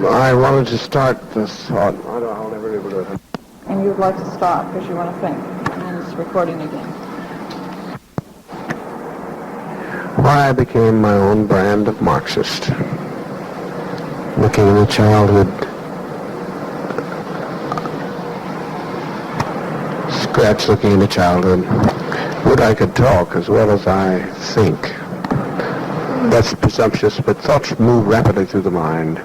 I wanted to start this thought. I'll never be able to do it. And you'd like to stop because you want to think. And it's recording again. Why I became my own brand of Marxist. Looking into childhood, scratch looking into childhood. Would I could talk as well as I think. That's presumptuous, but thoughts move rapidly through the mind,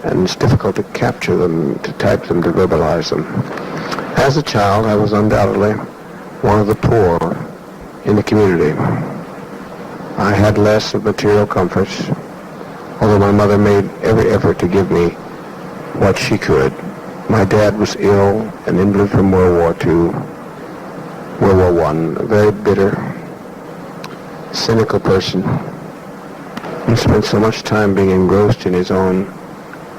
and it's difficult to capture them, to type them, to verbalize them. As a child, I was undoubtedly one of the poor in the community. I had less of material comforts, although my mother made every effort to give me what she could. My dad was ill, an invalid from World War II, World War I, a very bitter, cynical person. He spent so much time being engrossed in his own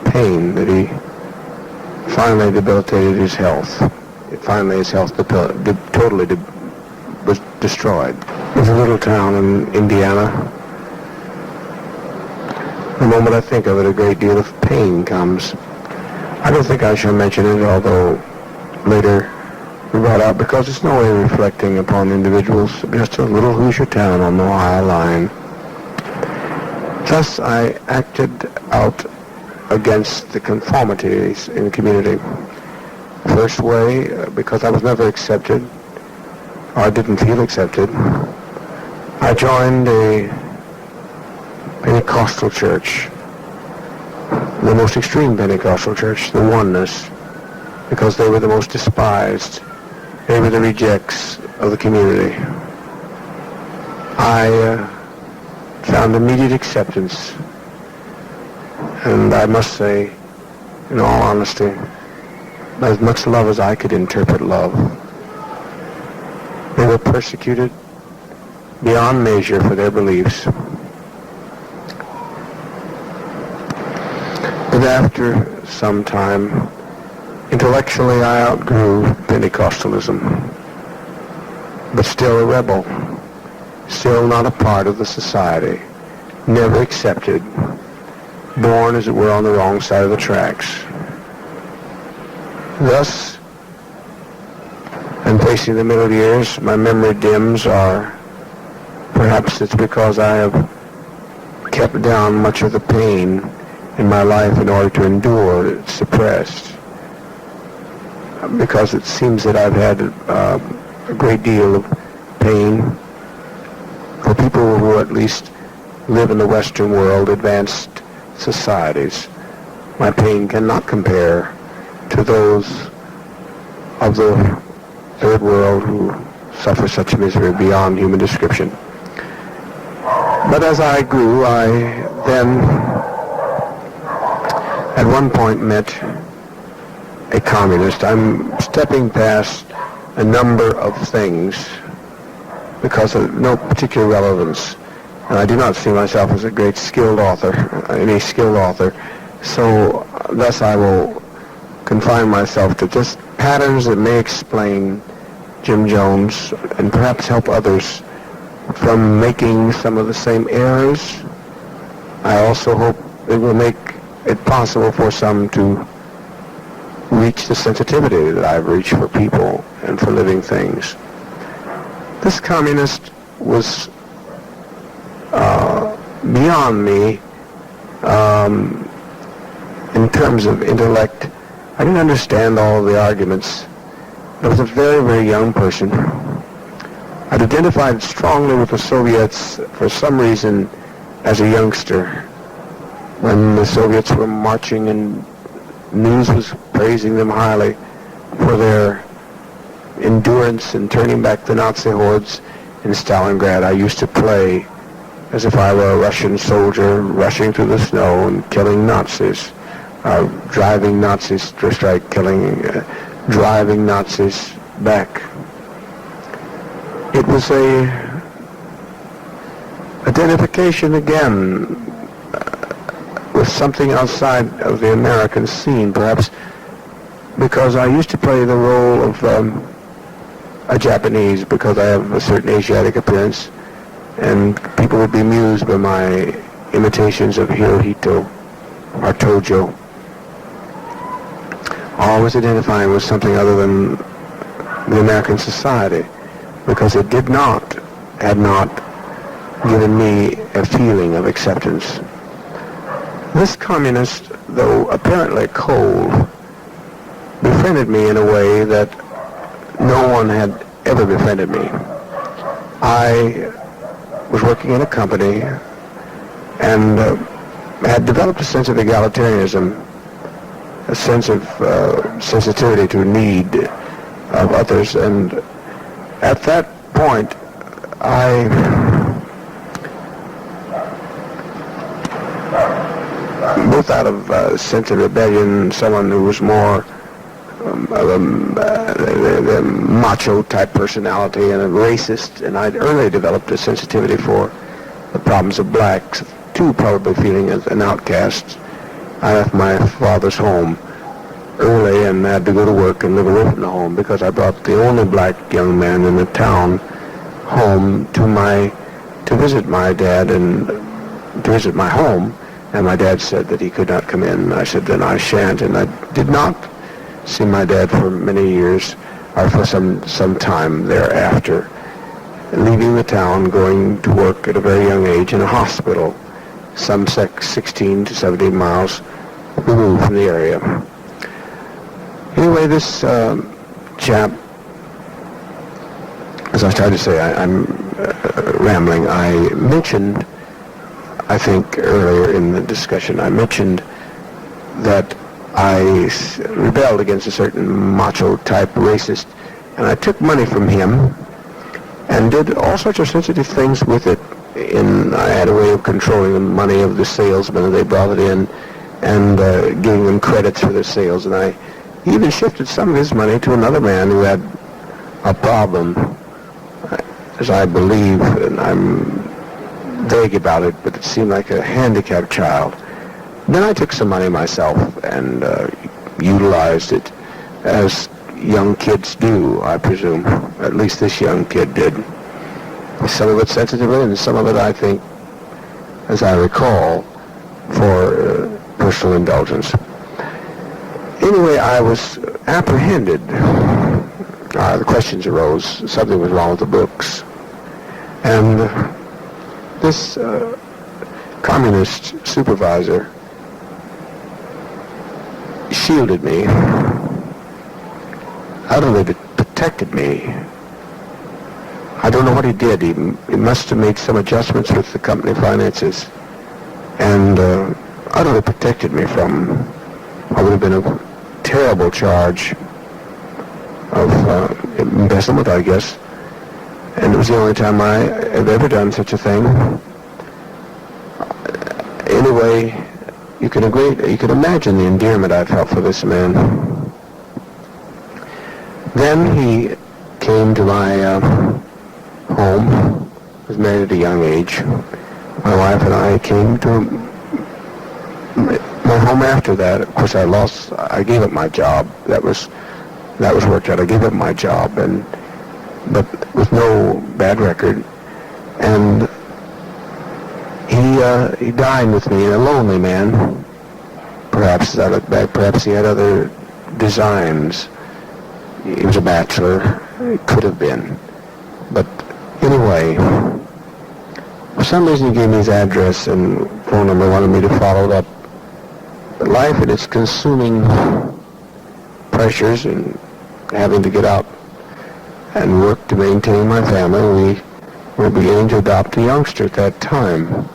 pain that he finally debilitated his health. Finally, his health totally was destroyed. It was a little town in Indiana. The moment I think of it, a great deal of pain comes. I don't think I shall mention it, although later we brought out, because it's no way reflecting upon individuals, just a little Hoosier town on the Ohio line. Thus, I acted out against the conformities in the community. First way, because I was never accepted, or I didn't feel accepted, I joined a Pentecostal church, the most extreme Pentecostal church, the Oneness, because they were the most despised. They were the rejects of the community. I found immediate acceptance, and I must say, in all honesty, as much love as I could interpret love. They were persecuted beyond measure for their beliefs. But after some time, intellectually I outgrew Pentecostalism, but still a rebel, still not a part of the society, never accepted, born, as it were, on the wrong side of the tracks. Thus, and facing the middle years, my memory dims, or perhaps it's because I have kept down much of the pain in my life in order to endure it, suppressed, because it seems that I've had a great deal of pain for people who at least live in the Western world, advanced societies. My pain cannot compare to those of the Third World who suffer such misery beyond human description. But as I grew, I then at one point met a communist. I'm stepping past a number of things because of no particular relevance. And I do not see myself as a great skilled author, any skilled author. So thus I will confine myself to just patterns that may explain Jim Jones and perhaps help others from making some of the same errors. I also hope it will make it possible for some to reach the sensitivity that I've reached for people and for living things. This communist was beyond me in terms of intellect. I didn't understand all of the arguments. I was a very, very young person. I'd identified strongly with the Soviets for some reason as a youngster. When the Soviets were marching and news was praising them highly for their endurance in turning back the Nazi hordes in Stalingrad, I used to play as if I were a Russian soldier rushing through the snow and killing Nazis, driving Nazis to strike, driving Nazis back. It was a identification again with something outside of the American scene, perhaps because I used to play the role of a Japanese, because I have a certain Asiatic appearance, and people would be amused by my imitations of Hirohito or Tojo. always identifying with something other than the American society, because it had not given me a feeling of acceptance. This communist, though apparently cold, befriended me in a way that no one had ever befriended me. I was working in a company and had developed a sense of egalitarianism, a sense of sensitivity to need of others, and at that point both out of a sense of rebellion, someone who was more of a macho type personality and a racist, and I'd early developed a sensitivity for the problems of blacks, too, probably feeling as an outcast. I left my father's home early and had to go to work and live away from the home because I brought the only black young man in the town home to visit my dad and to visit my home, and my dad said that he could not come in. I said, then I shan't, and I did not see my dad for many years, or for some time thereafter, leaving the town, going to work at a very young age in a hospital, some 16 to 17 miles removed from the area. Anyway, this chap, as I started to say, I'm rambling. I mentioned, I think earlier in the discussion, I mentioned that I rebelled against a certain macho-type racist, and I took money from him and did all sorts of sensitive things with it. I had a way of controlling the money of the salesmen, and they brought it in, and giving them credits for their sales, and I even shifted some of his money to another man who had a problem, as I believe, and I'm vague about it, but it seemed like a handicapped child. Then I took some money myself and utilized it as young kids do, I presume. At least this young kid did. Some of it sensitively and some of it, I think, as I recall, for personal indulgence. Anyway, I was apprehended. The questions arose. Something was wrong with the books. And this communist supervisor shielded me, utterly protected me. I don't know what he did. He must have made some adjustments with the company finances and utterly protected me from what would have been a terrible charge of embezzlement, I guess. And it was the only time I have ever done such a thing. Anyway, you can imagine the endearment I felt for this man. Then he came to my home. Was married at a young age. My wife and I came to my home after that. Of course, I gave up my job. That was worked out. I gave up my job, but with no bad record. And he dined with me, a lonely man. Perhaps, as I look back, perhaps he had other designs. He was a bachelor. He could have been. But anyway, for some reason he gave me his address and phone number, wanted me to follow it up. But life and its consuming pressures and having to get out and work to maintain my family, we were beginning to adopt a youngster at that time.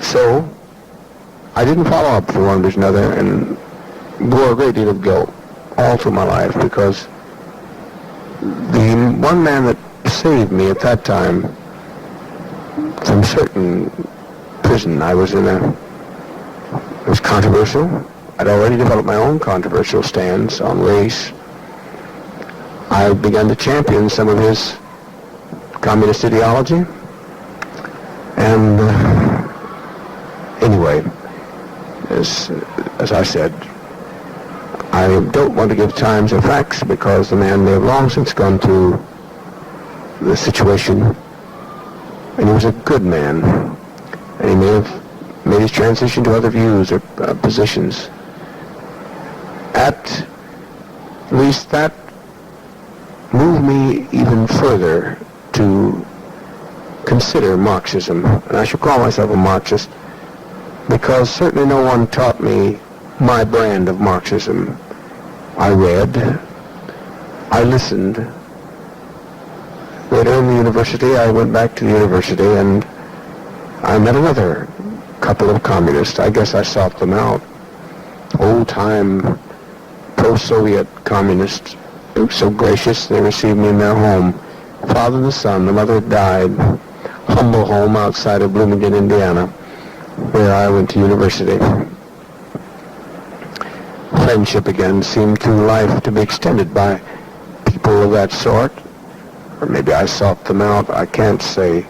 So I didn't follow up for one reason or another and bore a great deal of guilt all through my life, because the one man that saved me at that time from certain prison I was in, it was controversial. I'd already developed my own controversial stance on race. I began to champion some of his communist ideology. And anyway, as I said, I don't want to give times or facts because the man may have long since gone through the situation, and he was a good man, and he may have made his transition to other views or positions. at least that moved me even further to consider Marxism. And I should call myself a Marxist because certainly no one taught me my brand of Marxism. I read, I listened. Later in the university, I went back to the university and I met another couple of communists. I guess I sought them out. Old-time pro-Soviet communists. They were so gracious, they received me in their home. Father and the son, the mother had died. Humble home outside of Bloomington, Indiana, where I went to university. Friendship again seemed through life to be extended by people of that sort. Or maybe I sought them out. I can't say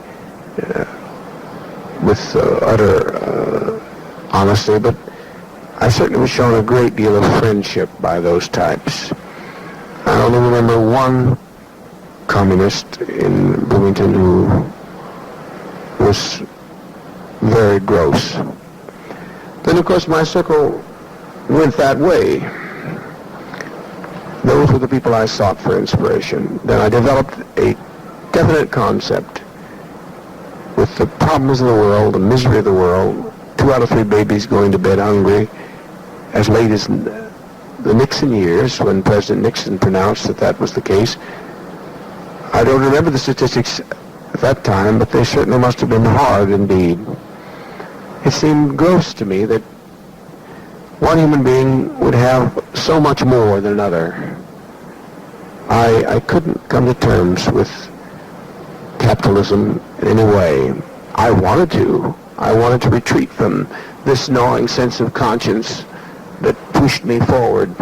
with utter honesty, but I certainly was shown a great deal of friendship by those types. I only remember one communist in Bloomington who was very gross. Then, of course, my circle went that way. Those were the people I sought for inspiration. Then I developed a definite concept with the problems of the world, the misery of the world, 2 out of 3 babies going to bed hungry, as late as the Nixon years, when President Nixon pronounced that that was the case. I don't remember the statistics at that time, but they certainly must have been hard indeed. It seemed gross to me that one human being would have so much more than another. I couldn't come to terms with capitalism in any way. I wanted to retreat from this gnawing sense of conscience that pushed me forward.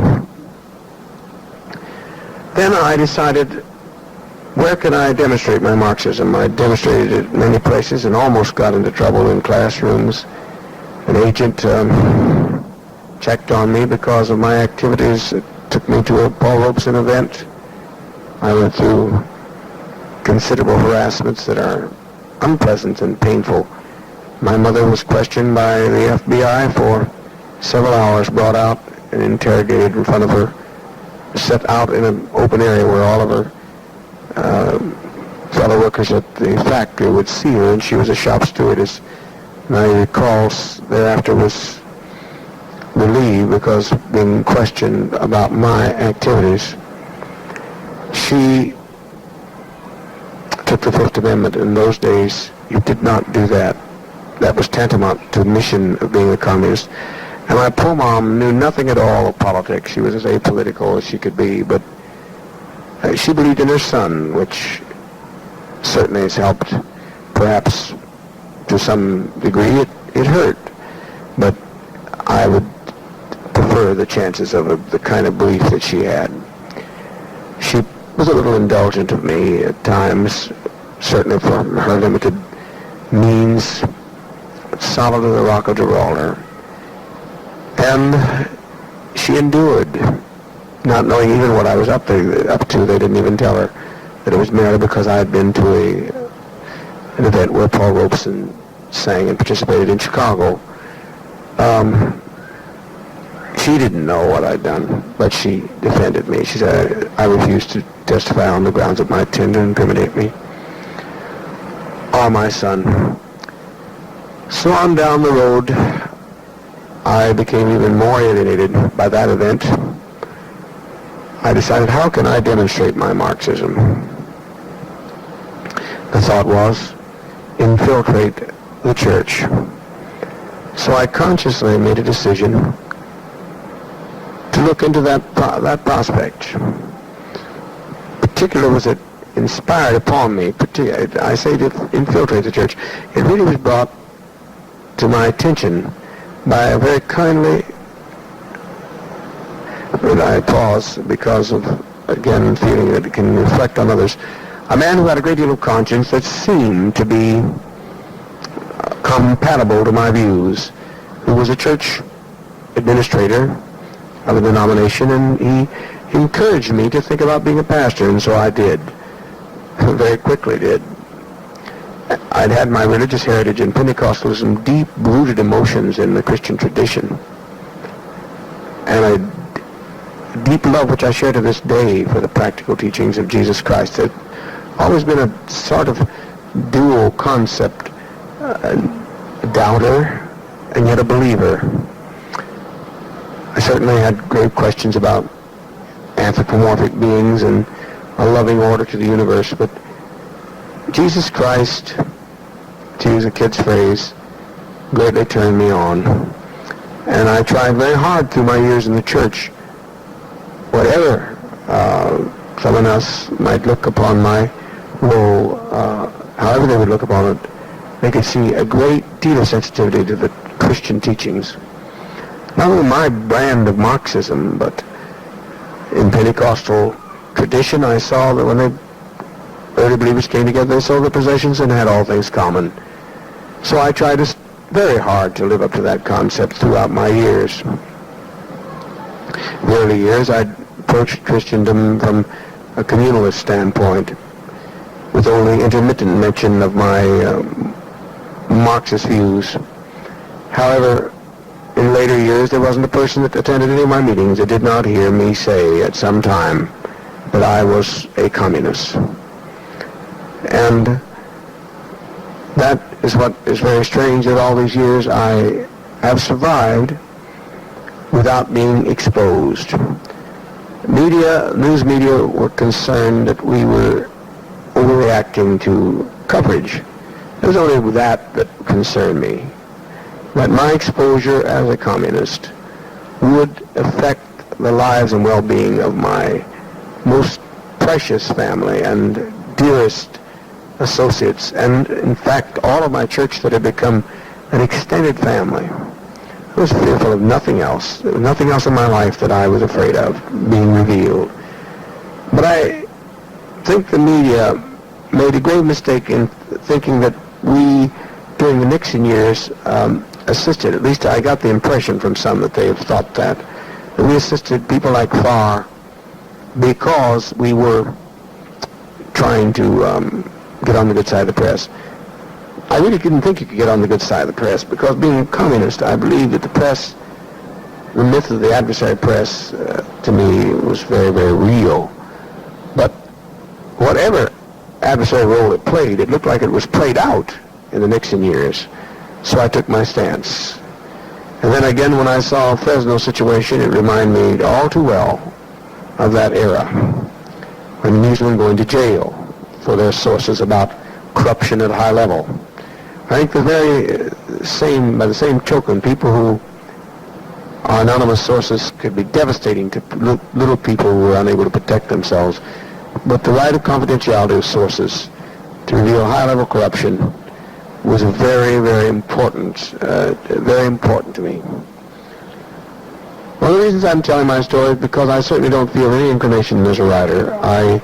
Then I decided, where can I demonstrate my Marxism? I demonstrated it in many places and almost got into trouble in classrooms. An agent checked on me because of my activities. It took me to a Paul Robeson event. I went through considerable harassments that are unpleasant and painful. My mother was questioned by the FBI for several hours, brought out and interrogated in front of her, set out in an open area where all of her fellow workers at the factory would see her, and she was a shop stewardess. And I recall thereafter was relieved because being questioned about my activities. She took the Fifth Amendment. In those days, you did not do that. That was tantamount to the mission of being a communist. And my poor mom knew nothing at all of politics. She was as apolitical as she could be, but she believed in her son, which certainly has helped. Perhaps to some degree it hurt, but I would prefer the chances of the kind of belief that she had. She was a little indulgent of me at times, certainly for her limited means, but solid as the Rock of Gibraltar. And she endured, not knowing even what I was up to. They didn't even tell her that it was merely because I had been to an event where Paul Robeson sang and participated in Chicago. She didn't know what I'd done, but she defended me. She said, I refused to testify on the grounds it might tend to incriminate me or my son. So on down the road, I became even more alienated by that event. I decided, how can I demonstrate my Marxism? The thought was, infiltrate the church. So I consciously made a decision to look into that prospect. Particularly was it inspired upon me, I say to infiltrate the church. It really was brought to my attention by a very kindly, and I pause because of, again, feeling that it can reflect on others, a man who had a great deal of conscience that seemed to be compatible to my views, who was a church administrator of a denomination, and he encouraged me to think about being a pastor, and so I did. Very quickly did. I'd had my religious heritage in Pentecostalism, deep-rooted emotions in the Christian tradition, and I deep love which I share to this day for the practical teachings of Jesus Christ. There's always been a sort of dual concept, a doubter and yet a believer. I certainly had great questions about anthropomorphic beings and a loving order to the universe, but Jesus Christ, to use a kid's phrase, greatly turned me on. And I tried very hard through my years in the church, whatever someone else might look upon my role, however they would look upon it, they could see a great deal of sensitivity to the Christian teachings. Not only my brand of Marxism, but in Pentecostal tradition, I saw that when the early believers came together, they sold their possessions and had all things common. So I tried very hard to live up to that concept throughout my years. In the early years, I approached Christendom from a communalist standpoint, with only intermittent mention of my Marxist views. However, in later years, there wasn't a person that attended any of my meetings that did not hear me say at some time that I was a communist. And that is what is very strange, that all these years I have survived without being exposed. News media were concerned that we were overreacting to coverage. It was only that concerned me. That my exposure as a communist would affect the lives and well-being of my most precious family and dearest associates, and in fact all of my church that had become an extended family. I was fearful of nothing else. There was nothing else in my life that I was afraid of being revealed. But I think the media made a grave mistake in thinking that we, during the Nixon years, assisted, at least I got the impression from some that they have thought that we assisted people like Farr because we were trying to get on the good side of the press. I really didn't think you could get on the good side of the press, because being a communist, I believe that the press, the myth of the adversary press, to me was very, very real. But whatever adversary role it played, it looked like it was played out in the Nixon years. So I took my stance. And then again, when I saw Fresno's situation, it reminded me all too well of that era, when newsmen going to jail for their sources about corruption at a high level. I think by the same token, people who are anonymous sources could be devastating to little people who are unable to protect themselves. But the right of confidentiality of sources to reveal high-level corruption was very, very important to me. One of the reasons I'm telling my story is because I certainly don't feel any inclination as a writer. I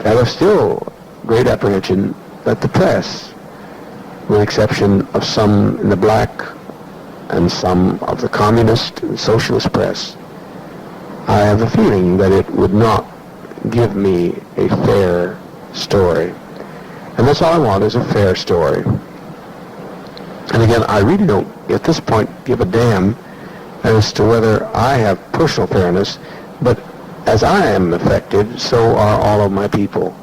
have a still great apprehension that the press, with the exception of some in the black and some of the communist and socialist press, I have a feeling that it would not give me a fair story. And that's all I want, is a fair story. And again, I really don't, at this point, give a damn as to whether I have personal fairness, but as I am affected, so are all of my people.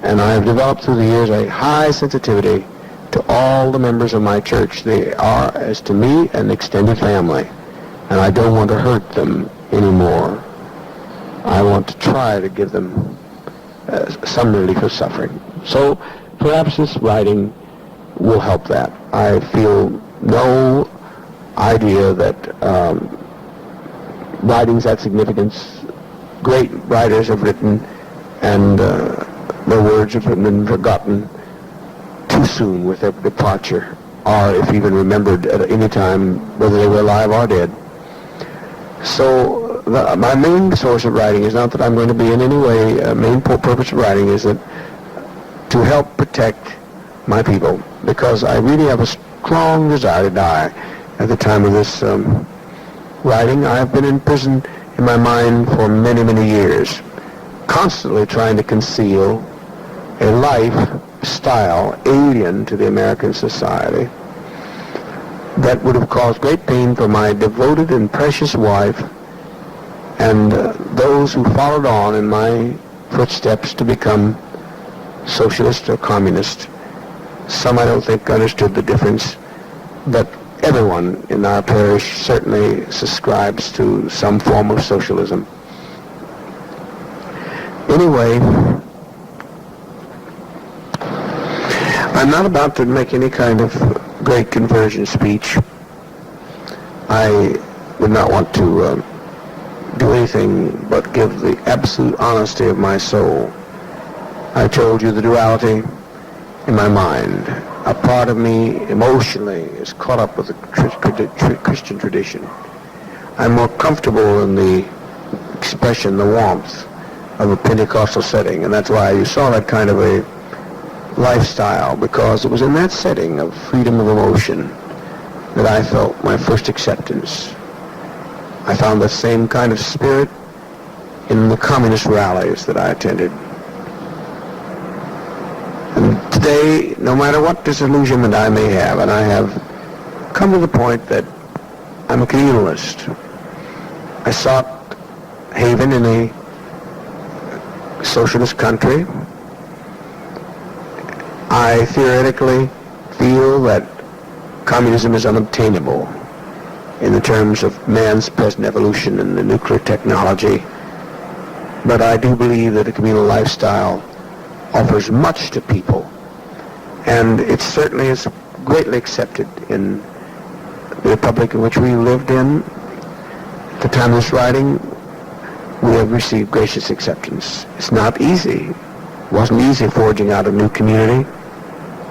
And I have developed through the years a high sensitivity to all the members of my church. They are, as to me, an extended family, and I don't want to hurt them anymore. I want to try to give them some relief of suffering. So perhaps this writing will help that. I feel no idea that writing's that significance. Great writers have written, and their words have been forgotten too soon with their departure, or if even remembered at any time, whether they were alive or dead. So my main source of writing is not that I'm going to be in any way, main purpose of writing is that to help protect my people, because I really have a strong desire to die at the time of this writing. I've been in prison in my mind for many, many years, constantly trying to conceal a lifestyle alien to the American society that would have caused great pain for my devoted and precious wife And those who followed on in my footsteps to become socialist or communist, some I don't think understood the difference, but everyone in our parish certainly subscribes to some form of socialism. Anyway, I'm not about to make any kind of great conversion speech. I would not want to do anything but give the absolute honesty of my soul. I told you the duality in my mind. A part of me emotionally is caught up with the Christian tradition. I'm more comfortable in the expression, the warmth of a Pentecostal setting, and that's why you saw that kind of a lifestyle, because it was in that setting of freedom of emotion that I felt my first acceptance. I found the same kind of spirit in the communist rallies that I attended. And today, no matter what disillusionment I may have, and I have come to the point that I'm a communalist. I sought haven in a socialist country. I theoretically feel that communism is unobtainable in the terms of man's present evolution and the nuclear technology. But I do believe that a communal lifestyle offers much to people, and it certainly is greatly accepted in the republic in which we lived in. At the time of this writing, we have received gracious acceptance. It's not easy. It wasn't easy forging out a new community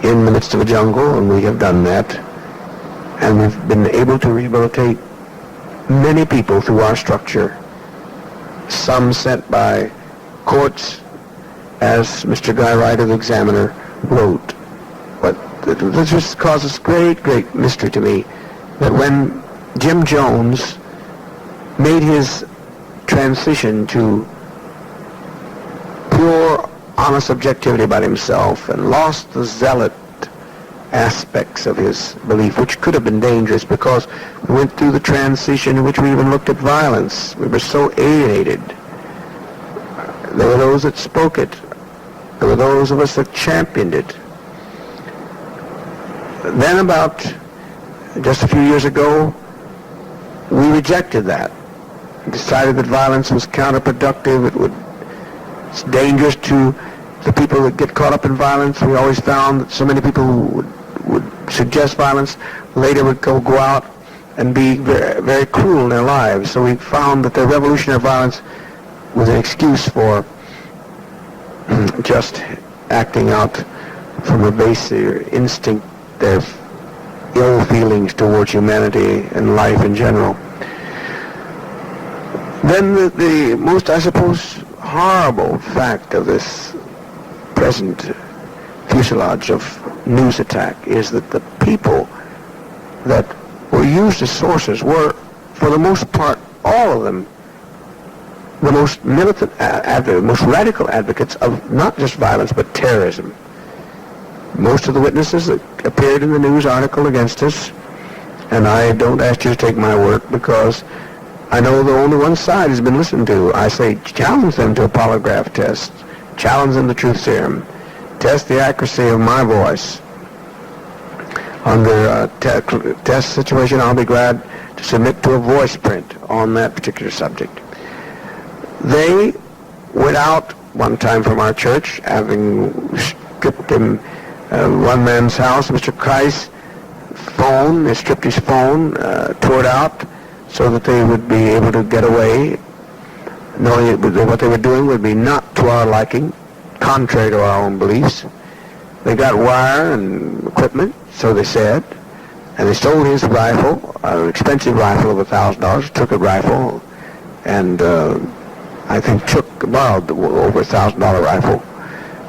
in the midst of a jungle, and we have done that. And we've been able to rehabilitate many people through our structure, some sent by courts, as Mr. Guy Wright of the Examiner wrote. But this just causes great, great mystery to me, that when Jim Jones made his transition to pure, honest objectivity about himself and lost the zealot aspects of his belief, which could have been dangerous because we went through the transition in which we even looked at violence. We were so alienated. There were those that spoke it. There were those of us that championed it. Then about just a few years ago, we rejected that. Decided that violence was counterproductive. It's dangerous to the people that get caught up in violence. We always found that so many people who would suggest violence later would go out and be very, very cruel in their lives. So we found that the revolutionary violence was an excuse for just acting out from a basic instinct, their ill feelings towards humanity and life in general. Then the most, I suppose, horrible fact of this present fuselage of news attack is that the people that were used as sources were, for the most part, all of them, the most militant, most radical advocates of not just violence but terrorism. Most of the witnesses that appeared in the news article against us, and I don't ask you to take my word because I know the only one side has been listened to. I say challenge them to a polygraph test, challenge them to truth serum, test the accuracy of my voice. Under a test situation, I'll be glad to submit to a voice print on that particular subject. They went out one time from our church, having stripped him, one man's house, Mr. Kreis' phone. They stripped his phone, tore it out, so that they would be able to get away, knowing that what they were doing would be not to our liking, contrary to our own beliefs. They got wire and equipment, so they said, and they stole his rifle, an expensive rifle of $1,000, took a rifle, and I think borrowed over $1,000 rifle,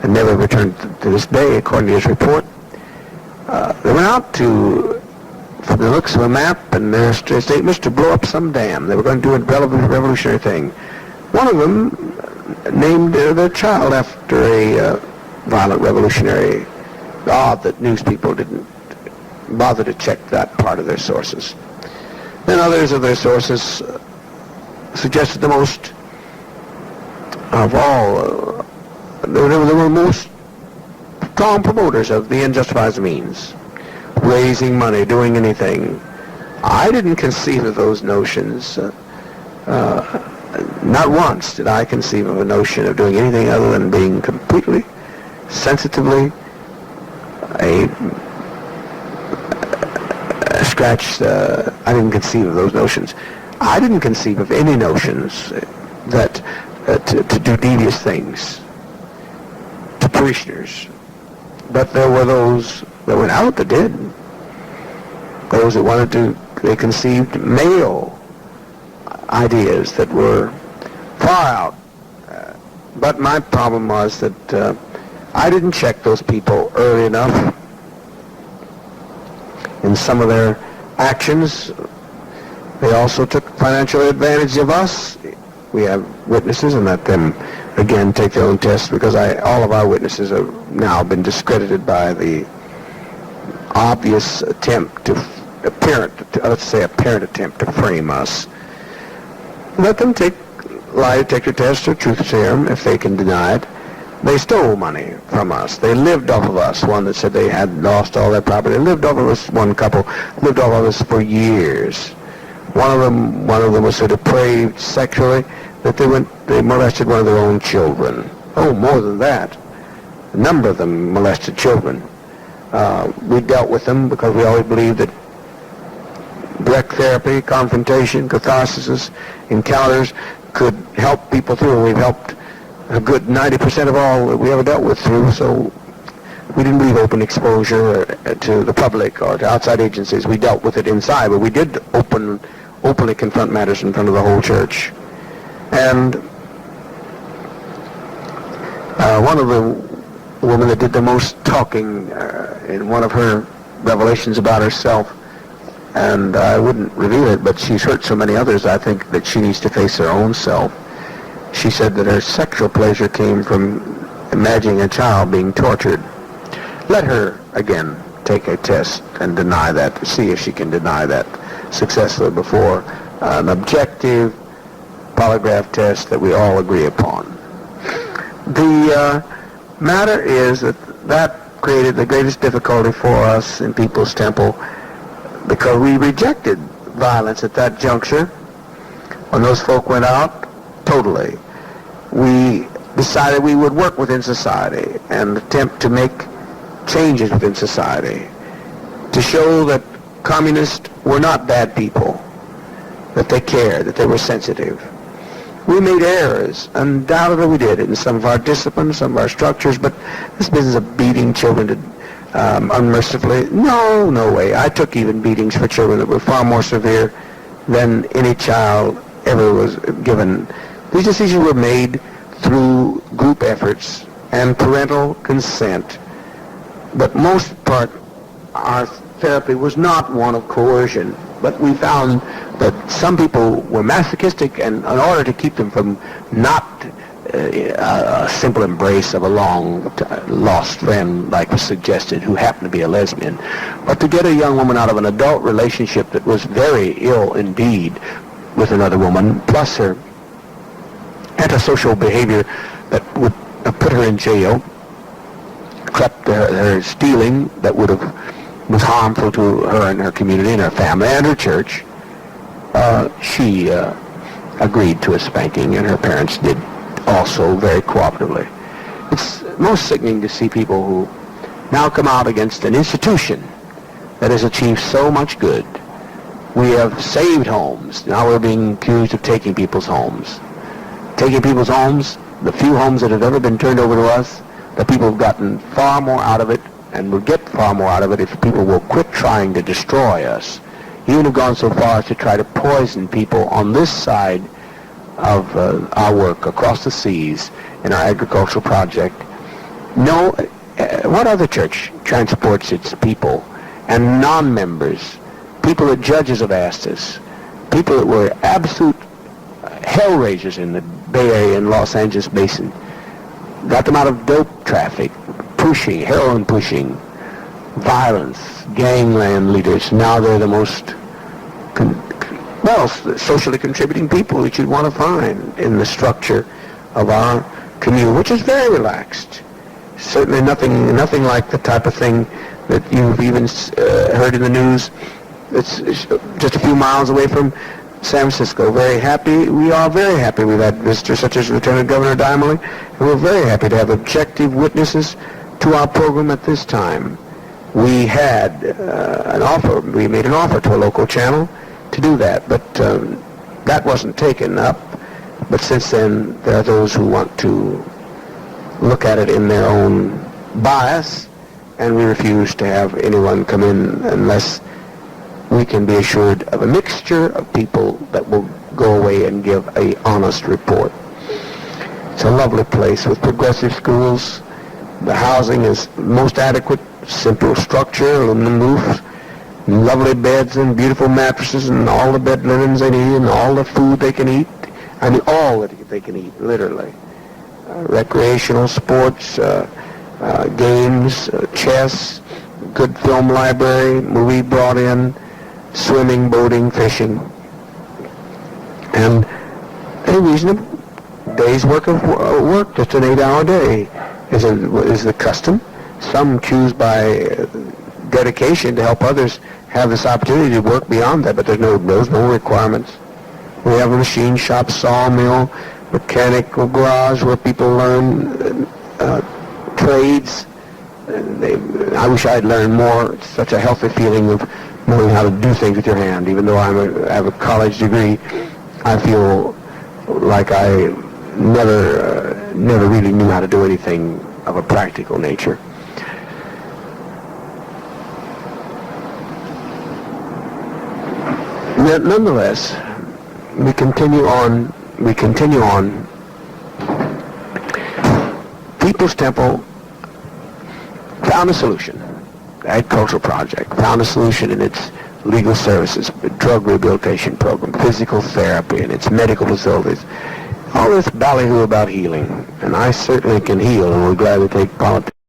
and never returned to this day, according to his report. They went out to, from the looks of a map and their statements, to blow up some dam. They were going to do a revolutionary thing. One of them named their child after a violent revolutionary. Odd that news people didn't bother to check that part of their sources. Then others of their sources suggested the most of all. They were most strong promoters of the end justifies the means, raising money, doing anything. I didn't conceive of those notions. Not once did I conceive of a notion of doing anything other than being completely, sensitively I didn't conceive of those notions. I didn't conceive of any notions that to do devious things to parishioners. But there were those that went out that did. Those that wanted to, they conceived male ideas that were far out. But my problem was that I didn't check those people early enough in some of their actions. They also took financial advantage of us. We have witnesses, and let them again take their own test, because all of our witnesses have now been discredited by the obvious attempt apparent attempt to frame us. Let them take lie detector tests or truth serum if they can deny it. They stole money from us. They lived off of us. One that said they had lost all their property. They lived off of us. One couple lived off of us for years. One of them was so depraved sexually that they molested one of their own children. Oh, more than that. A number of them molested children. We dealt with them because we always believed that direct therapy, confrontation, catharsis, encounters could help people through. We've helped a good 90% of all that we ever dealt with through, so we didn't leave open exposure to the public or to outside agencies. We dealt with it inside, but we did openly confront matters in front of the whole church. And one of the women that did the most talking in one of her revelations about herself, and I wouldn't reveal it, but she's hurt so many others, I think that she needs to face her own self. She said that her sexual pleasure came from imagining a child being tortured. Let her, again, take a test and deny that, see if she can deny that successfully before an objective polygraph test that we all agree upon. The matter is that created the greatest difficulty for us in People's Temple, because we rejected violence at that juncture. When those folk went out, totally, we decided we would work within society and attempt to make changes within society to show that communists were not bad people, that they cared, that they were sensitive. We made errors, undoubtedly we did, in some of our disciplines, some of our structures, but this business of beating children unmercifully, no way. I took even beatings for children that were far more severe than any child ever was given. These decisions were made through group efforts and parental consent. But most part, our therapy was not one of coercion. But we found that some people were masochistic, and in order to keep them from not a simple embrace of a long lost friend, like was suggested, who happened to be a lesbian, but to get a young woman out of an adult relationship that was very ill indeed with another woman, plus her antisocial behavior that would put her in jail, except her stealing that was harmful to her and her community and her family and her church. She agreed to a spanking, and her parents did also very cooperatively. It's most sickening to see people who now come out against an institution that has achieved so much good. We have saved homes. Now we're being accused of taking people's homes. Taking people's homes, the few homes that have ever been turned over to us, the people have gotten far more out of it and will get far more out of it if people will quit trying to destroy us. Even have gone so far as to try to poison people on this side of our work across the seas in our agricultural project. No, what other church transports its people and non-members, people that judges have asked us, people that were absolute hellraisers in the Bay Area and Los Angeles Basin, got them out of dope traffic, pushing, heroin pushing, violence, gangland leaders. Now they're the most well, socially contributing people that you'd want to find in the structure of our community, which is very relaxed. Certainly nothing like the type of thing that you've even heard in the news. It's just a few miles away from San Francisco. Very happy. We are very happy we've had visitors such as Lieutenant Governor Dimely, and we're very happy to have objective witnesses to our program at this time. We had an offer. We made an offer to a local channel to do that, but that wasn't taken up. But since then, there are those who want to look at it in their own bias, and we refuse to have anyone come in unless we can be assured of a mixture of people that will go away and give a honest report. It's a lovely place with progressive schools. The housing is most adequate, simple structure, aluminum roofs, lovely beds and beautiful mattresses and all the bed linens they need and all the food they can eat. I mean, all that they can eat, literally. Recreational sports, games, chess, good film library, movie brought in, swimming, boating, fishing, and a reasonable day's work of work, just an 8-hour day is the custom. Some choose by dedication to help others have this opportunity to work beyond that, but there's no requirements. We have a machine shop, sawmill, mechanical garage where people learn trades. I wish I'd learned more. It's such a healthy feeling of knowing how to do things with your hand. Even though I have a college degree, I feel like I never really knew how to do anything of a practical nature. Nonetheless, we continue on. People's Temple found a solution. The agricultural project found a solution in its legal services, drug rehabilitation program, physical therapy, and its medical facilities. All this ballyhoo about healing, and I certainly can heal, and we're glad to take politics